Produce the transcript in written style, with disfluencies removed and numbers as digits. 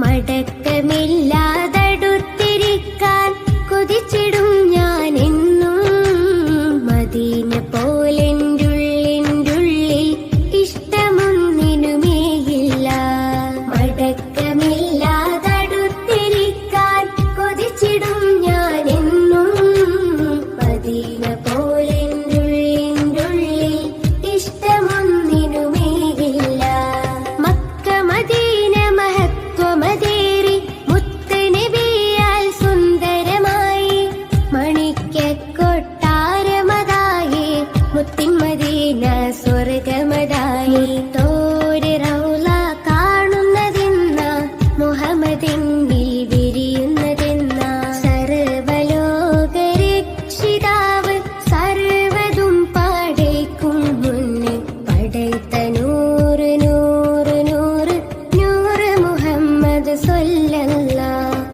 മടക്കമില്ലാതടുത്തിരിക്കാൻ കൊതിച്ചിടും ഞാൻ എന്നും. മദീന പോലെൻ്റുള്ളിൻ്റുള്ളിൽ ഇഷ്ടമൊന്നിനുമേയില്ല. മടക്കമില്ലാതടുത്തിരിക്കാൻ കൊതിച്ചിടും ഞാൻ എന്നും. മദീന പോലെൻ്റുള്ളിൻ്റുള്ളിൽ ഇഷ്ടമൊന്നിനുമേയില്ല. മക്ക മദീന മഹത്വമതേറി മുത്തുനബിയാൽ സുന്ദരമായി മണിക്കക്കൊട്ടാരമതായി മുത്തിൻ മദീന സ്വർഗമതായി. തോരെ റൗള കാണുന്നതെന്ന മുഹമ്മദിന്നിൽ വിരിയുന്നതെന്ന സർവലോകരക്ഷിതാവ് സർവതും പടയ്ക്കും മുന്നിൽ പടയ്ത്ത നൂറ് നൂറ് നൂറ് നൂറ് മുഹമ്മദ് സ്വല്ലല്ലാഹ്.